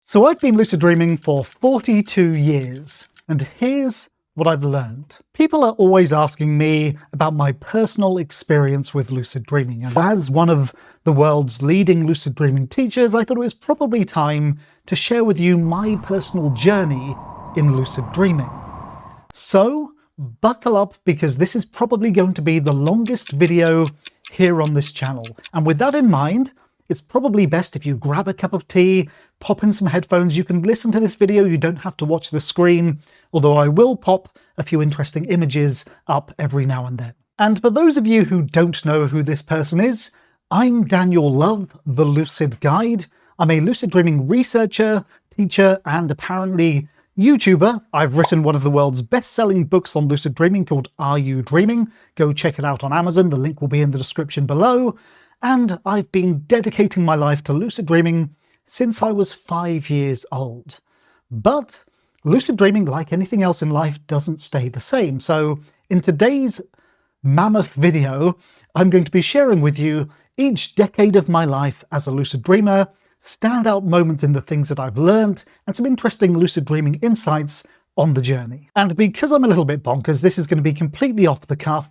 So I've been lucid dreaming for 42 years, and here's what I've learned. People are always asking me about my personal experience with lucid dreaming, and as one of the world's leading lucid dreaming teachers, I thought it was probably time to share with you my personal journey in lucid dreaming. So buckle up, because this is probably going to be the longest video here on this channel, and with that in mind, it's probably best if you grab a cup of tea, pop in some headphones. You can listen to this video, you don't have to watch the screen, although I will pop a few interesting images up every now and then. And for those of you who don't know who this person is, I'm Daniel Love, the Lucid Guide. I'm a lucid dreaming researcher, teacher, and apparently YouTuber. I've written one of the world's best-selling books on lucid dreaming called Are You Dreaming? Go check it out on Amazon, the link will be in the description below. And I've been dedicating my life to lucid dreaming since I was 5 years old. But lucid dreaming, like anything else in life, doesn't stay the same. So in today's mammoth video, I'm going to be sharing with you each decade of my life as a lucid dreamer, standout moments in the things that I've learned, and some interesting lucid dreaming insights on the journey. And because I'm a little bit bonkers, this is going to be completely off the cuff,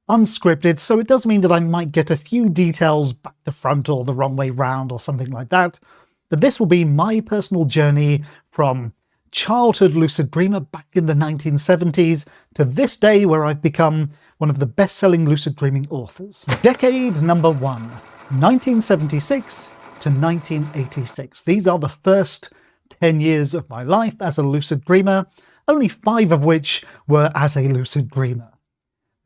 unscripted, so it does mean that I might get a few details back to front or the wrong way round or something like that. But this will be my personal journey from childhood lucid dreamer back in the 1970s to this day where I've become one of the best-selling lucid dreaming authors. Decade number 1, 1976 to 1986. These are the first 10 years of my life as a lucid dreamer, only 5 of which were as a lucid dreamer.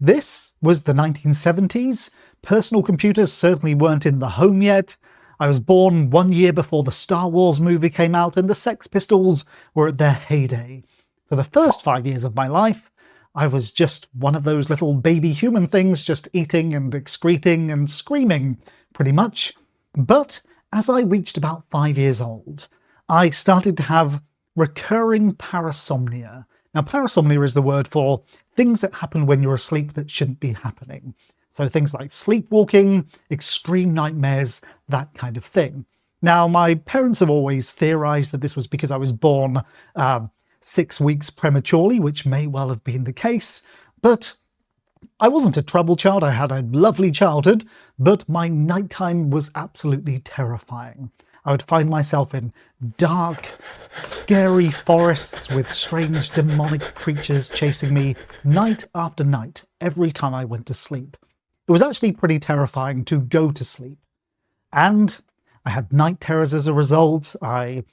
This was the 1970s. Personal computers certainly weren't in the home yet. I was born 1 year before the Star Wars movie came out, and the Sex Pistols were at their heyday. For the first 5 years of my life, I was just one of those little baby human things, just eating and excreting and screaming, pretty much. But as I reached about 5 years old, I started to have recurring parasomnia. Now, parasomnia is the word for things that happen when you're asleep that shouldn't be happening. So things like sleepwalking, extreme nightmares, that kind of thing. Now, my parents have always theorized that this was because I was born 6 weeks prematurely, which may well have been the case, but I wasn't a troubled child. I had a lovely childhood, but my nighttime was absolutely terrifying. I would find myself in dark, scary forests with strange demonic creatures chasing me night after night, every time I went to sleep. It was actually pretty terrifying to go to sleep. And I had night terrors as a result. I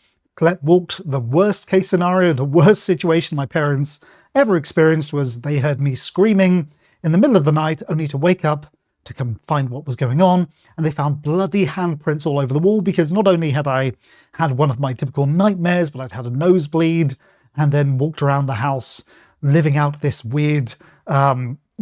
walked the worst case scenario, the worst situation my parents ever experienced was they heard me screaming in the middle of the night, only to wake up to come find what was going on, and they found bloody handprints all over the wall, because not only had I had one of my typical nightmares, but I'd had a nosebleed, and then walked around the house living out this weird,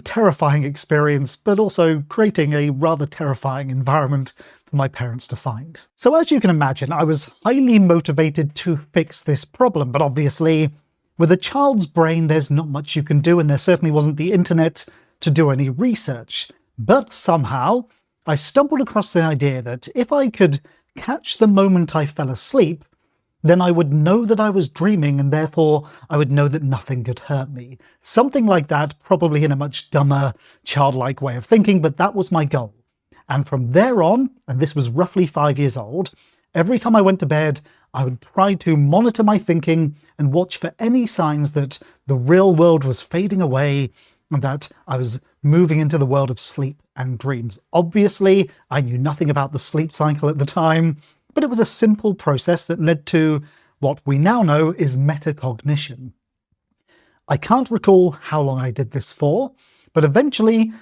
terrifying experience, but also creating a rather terrifying environment for my parents to find. So as you can imagine, I was highly motivated to fix this problem, but obviously, with a child's brain, there's not much you can do, and there certainly wasn't the internet to do any research. But somehow, I stumbled across the idea that if I could catch the moment I fell asleep, then I would know that I was dreaming, and therefore I would know that nothing could hurt me. Something like that, probably in a much dumber, childlike way of thinking, but that was my goal. And from there on, and this was roughly 5 years old, every time I went to bed, I would try to monitor my thinking and watch for any signs that the real world was fading away and that I was moving into the world of sleep and dreams. Obviously, I knew nothing about the sleep cycle at the time, but it was a simple process that led to what we now know is metacognition. I can't recall how long I did this for, but eventually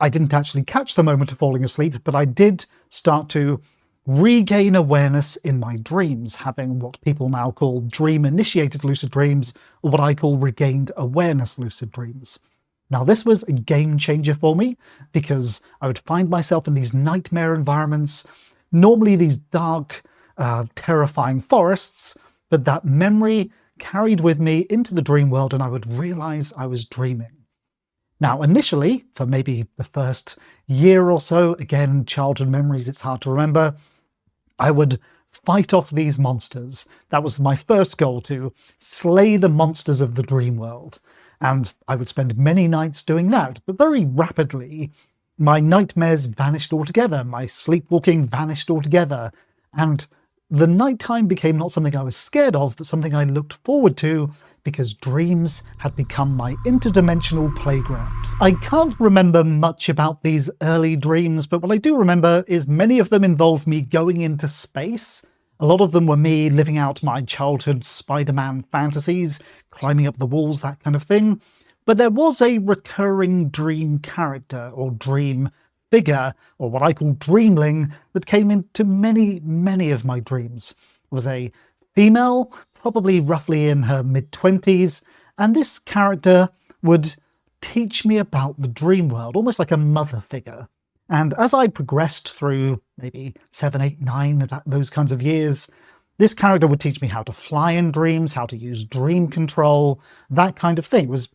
I didn't actually catch the moment of falling asleep, but I did start to regain awareness in my dreams, having what people now call dream-initiated lucid dreams, or what I call regained awareness lucid dreams. Now, this was a game changer for me, because I would find myself in these nightmare environments, normally these dark, terrifying forests, but that memory carried with me into the dream world, and I would realize I was dreaming. Now, initially, for maybe the first year or so, again, childhood memories, it's hard to remember, I would fight off these monsters. That was my first goal, to slay the monsters of the dream world. And I would spend many nights doing that, but very rapidly my nightmares vanished altogether, my sleepwalking vanished altogether, and the nighttime became not something I was scared of, but something I looked forward to, because dreams had become my interdimensional playground. I can't remember much about these early dreams, but what I do remember is many of them involved me going into space. A lot of them were me living out my childhood Spider-Man fantasies, climbing up the walls, that kind of thing. But there was a recurring dream character, or dream figure, or what I call dreamling, that came into many of my dreams. It was a female, probably roughly in her mid-20s, and this character would teach me about the dream world, almost like a mother figure. And as I progressed through maybe 7, 8, 9, those kinds of years, this character would teach me how to fly in dreams, how to use dream control, that kind of thing. It was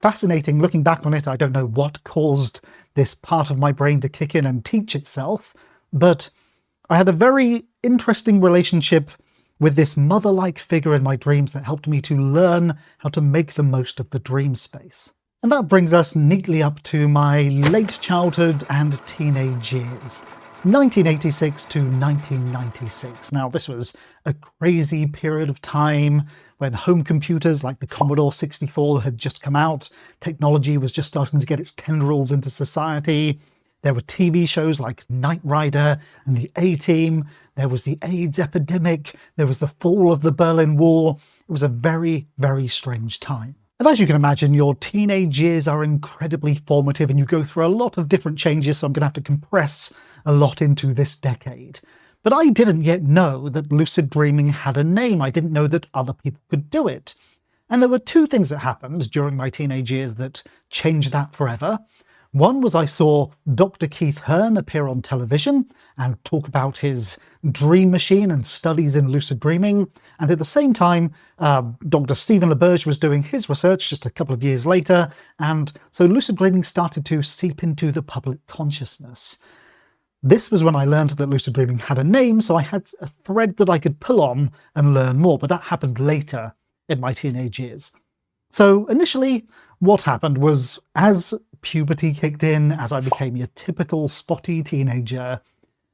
fascinating looking back on it. I don't know what caused this part of my brain to kick in and teach itself, but I had a very interesting relationship with this mother-like figure in my dreams that helped me to learn how to make the most of the dream space. And that brings us neatly up to my late childhood and teenage years, 1986 to 1996. Now, this was a crazy period of time when home computers like the Commodore 64 had just come out. Technology was just starting to get its tendrils into society. There were TV shows like Knight Rider and the A-Team. There was the AIDS epidemic. There was the fall of the Berlin Wall. It was a very, very strange time. And as you can imagine, your teenage years are incredibly formative and you go through a lot of different changes, so I'm going to have to compress a lot into this decade. But I didn't yet know that lucid dreaming had a name. I didn't know that other people could do it. And there were two things that happened during my teenage years that changed that forever. One was I saw Dr. Keith Hearn appear on television and talk about his dream machine and studies in lucid dreaming. And at the same time, Dr. Stephen LaBerge was doing his research just a couple of years later. And so lucid dreaming started to seep into the public consciousness. This was when I learned that lucid dreaming had a name, so I had a thread that I could pull on and learn more, but that happened later in my teenage years. So initially, what happened was, as puberty kicked in, as I became your typical spotty teenager,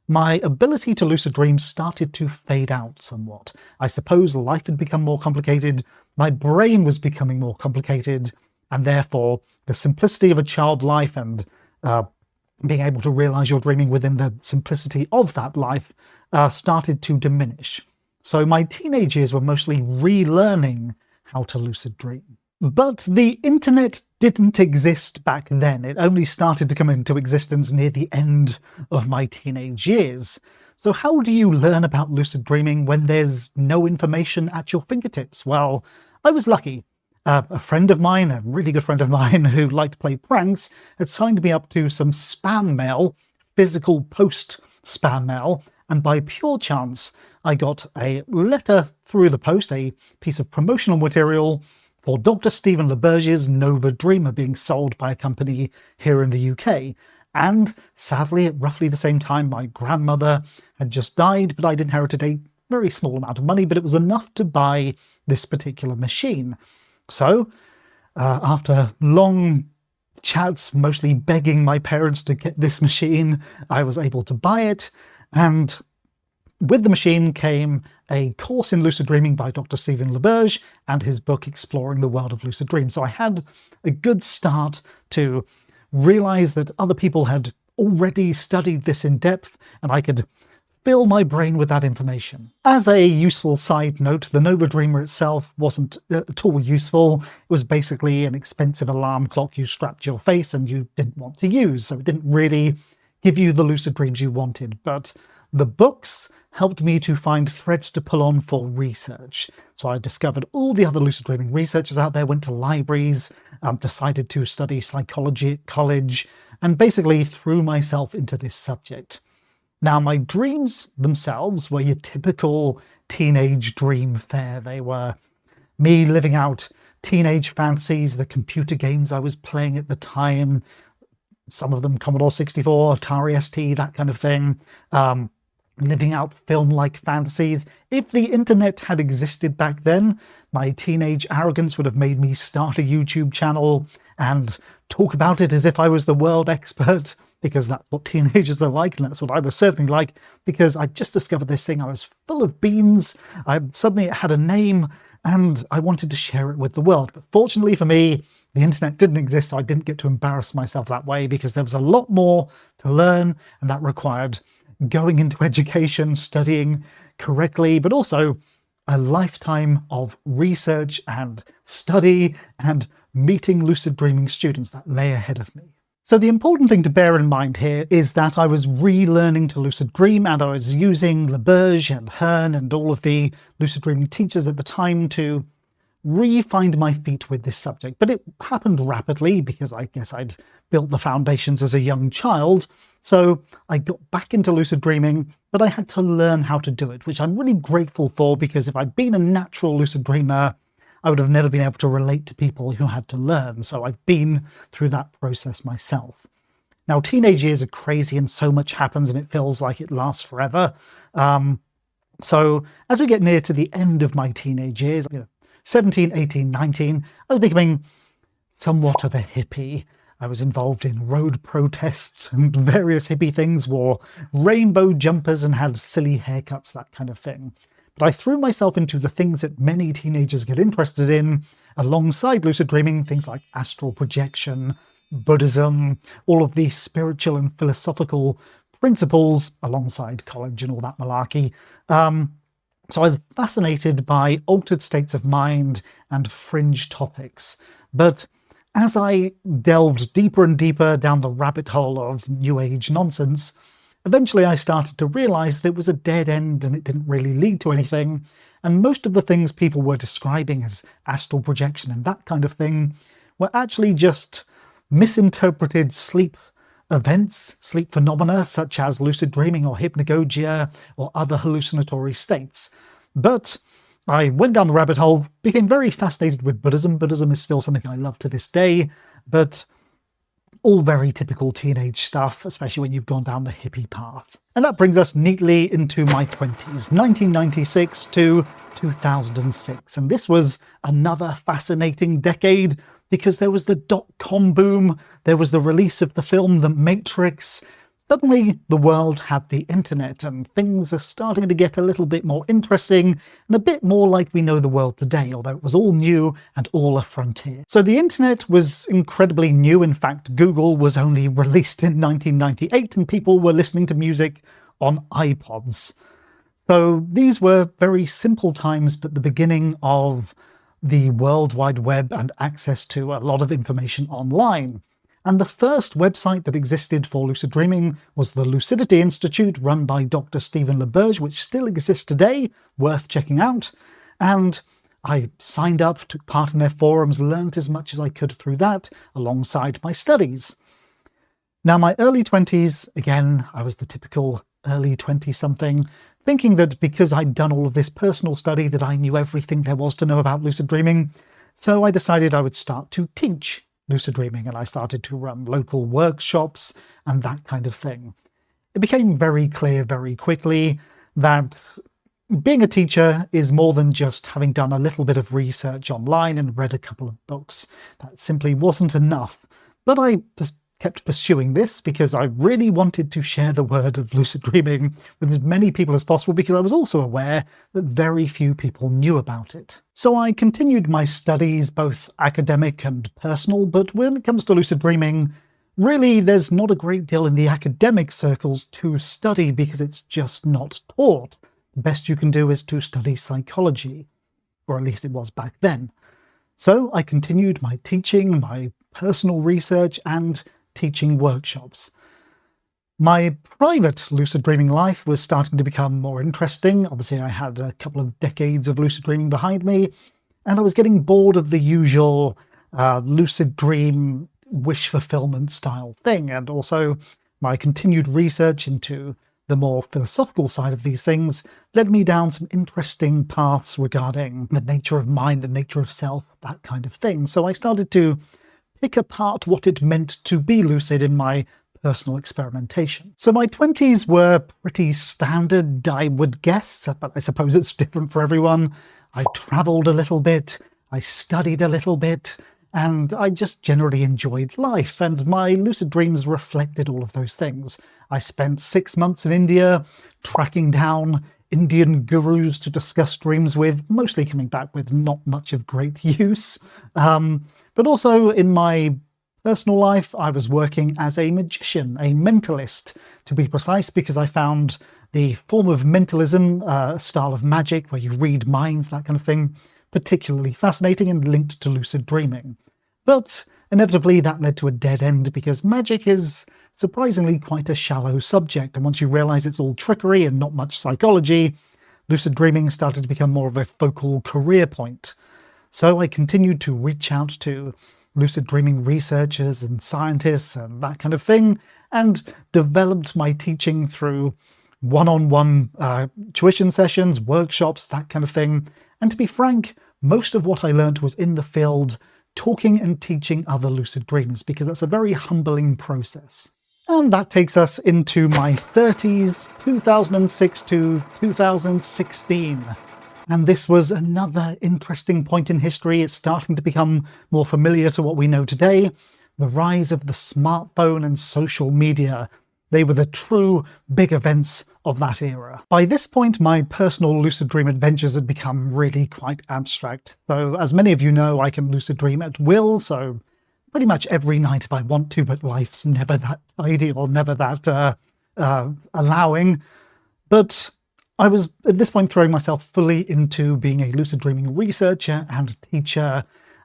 my ability to lucid dream started to fade out somewhat. I suppose life had become more complicated, my brain was becoming more complicated, and therefore the simplicity of a child life and being able to realize you're dreaming within the simplicity of that life started to diminish. So my teenage years were mostly relearning how to lucid dream. But the internet didn't exist back then. It only started to come into existence near the end of my teenage years. So how do you learn about lucid dreaming when there's no information at your fingertips? Well, I was lucky. A friend of mine, a really good friend of mine who liked to play pranks, had signed me up to some spam mail, physical post spam mail, and by pure chance, I got a letter through the post, a piece of promotional material for Dr. Stephen LaBerge's Nova Dreamer being sold by a company here in the UK. And sadly, at roughly the same time, my grandmother had just died, but I'd inherited a very small amount of money, but it was enough to buy this particular machine. So, after long chats, mostly begging my parents to get this machine, I was able to buy it, and with the machine came a course in lucid dreaming by Dr. Stephen LaBerge and his book Exploring the World of Lucid Dreams. So I had a good start to realize that other people had already studied this in depth, and I could fill my brain with that information. As a useful side note, the Nova Dreamer itself wasn't at all useful. It was basically an expensive alarm clock you strapped to your face and you didn't want to use, so it didn't really give you the lucid dreams you wanted. But the books helped me to find threads to pull on for research. So I discovered all the other lucid dreaming researchers out there, went to libraries, decided to study psychology at college, and basically threw myself into this subject. Now, my dreams themselves were your typical teenage dream fare. They were me living out teenage fantasies, the computer games I was playing at the time, some of them Commodore 64, Atari ST, that kind of thing. living out film-like fantasies. If the internet had existed back then, my teenage arrogance would have made me start a YouTube channel and talk about it as if I was the world expert, because that's what teenagers are like, and that's what I was certainly like, because I just discovered this thing. I was full of beans. Suddenly it had a name, and I wanted to share it with the world. But fortunately for me, the internet didn't exist, so I didn't get to embarrass myself that way, because there was a lot more to learn, and that required going into education, studying correctly, but also a lifetime of research and study and meeting lucid dreaming students that lay ahead of me. So the important thing to bear in mind here is that I was relearning to lucid dream, and I was using LaBerge and Hearn and all of the lucid dreaming teachers at the time to re-find my feet with this subject. But it happened rapidly, because I guess I'd built the foundations as a young child. So I got back into lucid dreaming, but I had to learn how to do it, which I'm really grateful for, because if I'd been a natural lucid dreamer, I would have never been able to relate to people who had to learn. So I've been through that process myself. Now, teenage years are crazy and so much happens and it feels like it lasts forever. So as we get near to the end of my teenage years, 17, 18, 19, I was becoming somewhat of a hippie. I was involved in road protests and various hippie things, wore rainbow jumpers and had silly haircuts, that kind of thing. But I threw myself into the things that many teenagers get interested in alongside lucid dreaming, things like astral projection, Buddhism, all of these spiritual and philosophical principles alongside college and all that malarkey. So I was fascinated by altered states of mind and fringe topics. But as I delved deeper and deeper down the rabbit hole of New Age nonsense, eventually I started to realise that it was a dead end and it didn't really lead to anything, and most of the things people were describing as astral projection and that kind of thing were actually just misinterpreted sleep events, sleep phenomena such as lucid dreaming or hypnagogia or other hallucinatory states. But I went down the rabbit hole, became very fascinated with Buddhism. Buddhism is still something I love to this day, but all very typical teenage stuff, especially when you've gone down the hippie path. And that brings us neatly into my 20s, 1996 to 2006. And this was another fascinating decade, because there was the dot-com boom, there was the release of the film The Matrix. Suddenly the world had the internet, and things are starting to get a little bit more interesting and a bit more like we know the world today, although it was all new and all a frontier. So the internet was incredibly new. In fact, Google was only released in 1998 and people were listening to music on iPods. So these were very simple times, but the beginning of the World Wide Web and access to a lot of information online. And the first website that existed for lucid dreaming was the Lucidity Institute, run by Dr. Stephen LaBerge, which still exists today, worth checking out. And I signed up, took part in their forums, learned as much as I could through that, alongside my studies. Now, my early 20s, again, I was the typical early 20-something, thinking that because I'd done all of this personal study that I knew everything there was to know about lucid dreaming. So I decided I would start to teach lucid dreaming, and I started to run local workshops and that kind of thing. It became very clear very quickly that being a teacher is more than just having done a little bit of research online and read a couple of books. That simply wasn't enough. But I kept pursuing this because I really wanted to share the word of lucid dreaming with as many people as possible, because I was also aware that very few people knew about it. So I continued my studies, both academic and personal, but when it comes to lucid dreaming, really there's not a great deal in the academic circles to study because it's just not taught. The best you can do is to study psychology, or at least it was back then. So I continued my teaching, my personal research, and teaching workshops. My private lucid dreaming life was starting to become more interesting. Obviously, I had a couple of decades of lucid dreaming behind me, and I was getting bored of the usual lucid dream wish fulfillment style thing. And also, my continued research into the more philosophical side of these things led me down some interesting paths regarding the nature of mind, the nature of self, that kind of thing. So I started to pick apart what it meant to be lucid in my personal experimentation. So my 20s were pretty standard, I would guess, but I suppose it's different for everyone. I travelled a little bit, I studied a little bit, and I just generally enjoyed life, and my lucid dreams reflected all of those things. I spent 6 months in India tracking down Indian gurus to discuss dreams with, mostly coming back with not much of great use. But also in my personal life, I was working as a magician, a mentalist, to be precise, because I found the form of mentalism, a style of magic where you read minds, that kind of thing, particularly fascinating and linked to lucid dreaming. But inevitably that led to a dead end, because magic is surprisingly quite a shallow subject, and once you realise it's all trickery and not much psychology, lucid dreaming started to become more of a focal career point. So I continued to reach out to lucid dreaming researchers and scientists and that kind of thing, and developed my teaching through one-on-one tuition sessions, workshops, that kind of thing. And to be frank, most of what I learnt was in the field, talking and teaching other lucid dreamers, because that's a very humbling process. And that takes us into my 30s, 2006 to 2016. And this was another interesting point in history. It's starting to become more familiar to what we know today. The rise of the smartphone and social media. They were the true big events of that era. By this point, my personal lucid dream adventures had become really quite abstract. So, as many of you know, I can lucid dream at will, so pretty much every night if I want to, but life's never that tidy or never that allowing. But I was, at this point, throwing myself fully into being a lucid dreaming researcher and teacher,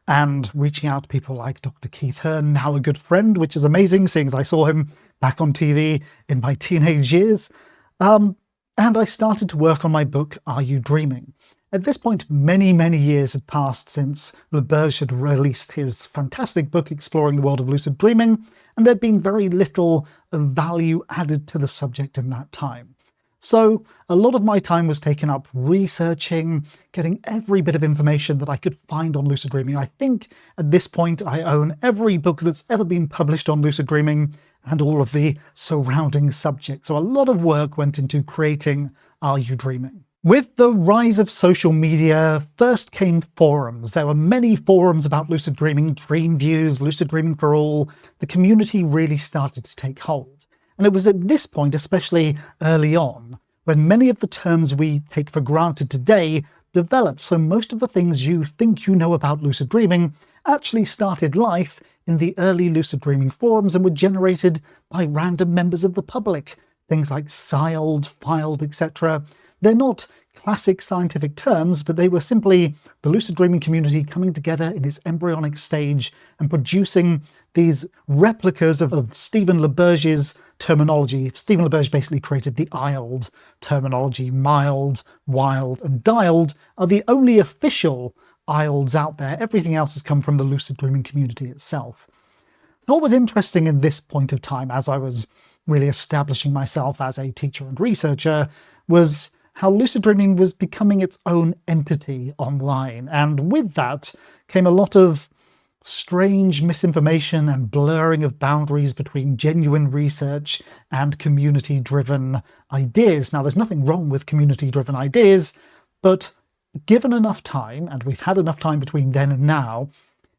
and reaching out to people like Dr. Keith Hearn, now a good friend, which is amazing, seeing as I saw him back on TV in my teenage years. And I started to work on my book, Are You Dreaming? At this point, many, many years had passed since LaBerge had released his fantastic book exploring the world of lucid dreaming, and there'd been very little value added to the subject in that time. So a lot of my time was taken up researching, getting every bit of information that I could find on lucid dreaming. I think at this point I own every book that's ever been published on lucid dreaming and all of the surrounding subjects. So a lot of work went into creating Are You Dreaming? With the rise of social media, first came forums. There were many forums about lucid dreaming, dream views, lucid dreaming for all. The community really started to take hold. And it was at this point, especially early on, when many of the terms we take for granted today developed. So most of the things you think you know about lucid dreaming actually started life in the early lucid dreaming forums and were generated by random members of the public. Things like siled, filed, etc. They're not classic scientific terms, but they were simply the lucid dreaming community coming together in its embryonic stage and producing these replicas of Stephen LaBerge's terminology. Stephen LaBerge basically created the ILD terminology. Mild, wild, and dialed are the only official ILDs out there. Everything else has come from the lucid dreaming community itself. What was interesting in this point of time, as I was really establishing myself as a teacher and researcher, was how lucid dreaming was becoming its own entity online. And with that came a lot of strange misinformation and blurring of boundaries between genuine research and community-driven ideas. Now, there's nothing wrong with community-driven ideas, but given enough time, and we've had enough time between then and now,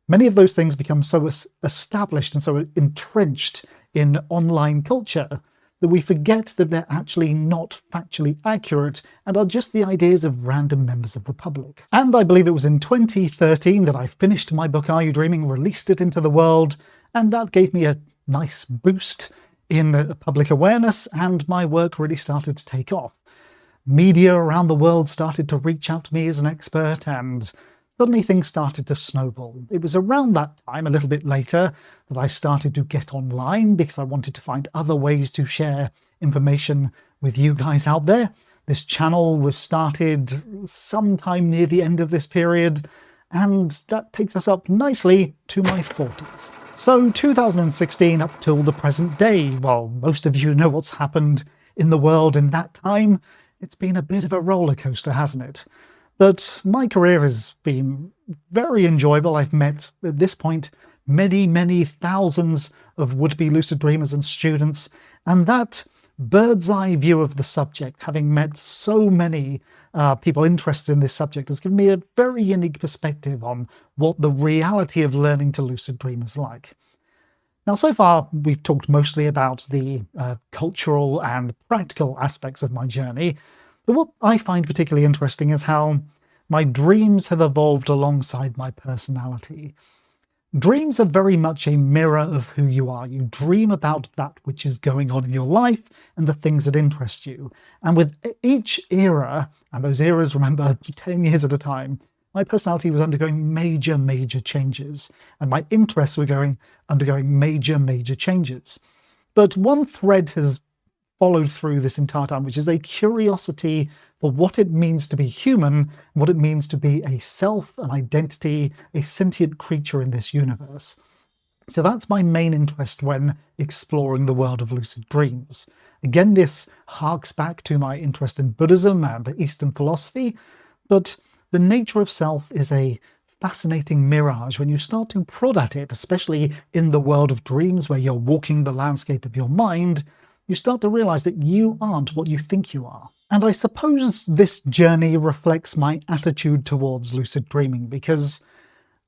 many of those things become so established and so entrenched in online culture that we forget that they're actually not factually accurate and are just the ideas of random members of the public. And I believe it was in 2013 that I finished my book Are You Dreaming, released it into the world, and that gave me a nice boost in public awareness, and my work really started to take off. Media around the world started to reach out to me as an expert, and suddenly things started to snowball. It was around that time, a little bit later, that I started to get online because I wanted to find other ways to share information with you guys out there. This channel was started sometime near the end of this period, and that takes us up nicely to my 40s. So 2016 up till the present day, well, most of you know what's happened in the world in that time. It's been a bit of a roller coaster, hasn't it? But my career has been very enjoyable. I've met, at this point, many, many thousands of would-be lucid dreamers and students, and that bird's eye view of the subject, having met so many people interested in this subject, has given me a very unique perspective on what the reality of learning to lucid dream is like. Now, so far, we've talked mostly about the cultural and practical aspects of my journey, but what I find particularly interesting is how my dreams have evolved alongside my personality. Dreams are very much a mirror of who you are. You dream about that which is going on in your life and the things that interest you. And with each era, and those eras, remember, 10 years at a time, my personality was undergoing major changes, and my interests were undergoing major changes. But one thread has followed through this entire time, which is a curiosity for what it means to be human, what it means to be a self, an identity, a sentient creature in this universe. So that's my main interest when exploring the world of lucid dreams. Again, this harks back to my interest in Buddhism and Eastern philosophy, but the nature of self is a fascinating mirage when you start to prod at it, especially in the world of dreams where you're walking the landscape of your mind. You start to realize that you aren't what you think you are. And I suppose this journey reflects my attitude towards lucid dreaming, because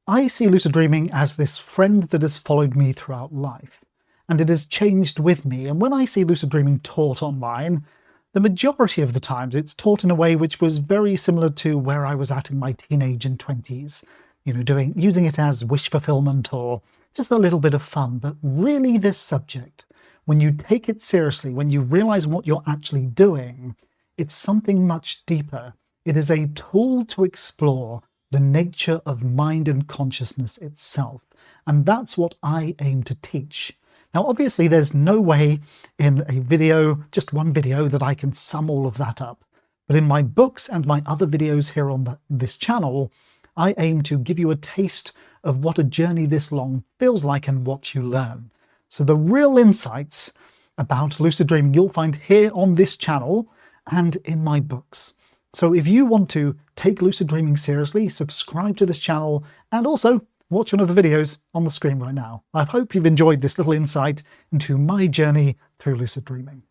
I see lucid dreaming as this friend that has followed me throughout life, and it has changed with me. And when I see lucid dreaming taught online, the majority of the times it's taught in a way which was very similar to where I was at in my teenage and 20s, using it as wish fulfillment or just a little bit of fun. But really, this subject, when you take it seriously, when you realize what you're actually doing, it's something much deeper. It is a tool to explore the nature of mind and consciousness itself. And that's what I aim to teach. Now, obviously, there's no way in a video, just one video, that I can sum all of that up. But in my books and my other videos here on this channel, I aim to give you a taste of what a journey this long feels like and what you learn. So the real insights about lucid dreaming you'll find here on this channel and in my books. So if you want to take lucid dreaming seriously, subscribe to this channel and also watch one of the videos on the screen right now. I hope you've enjoyed this little insight into my journey through lucid dreaming.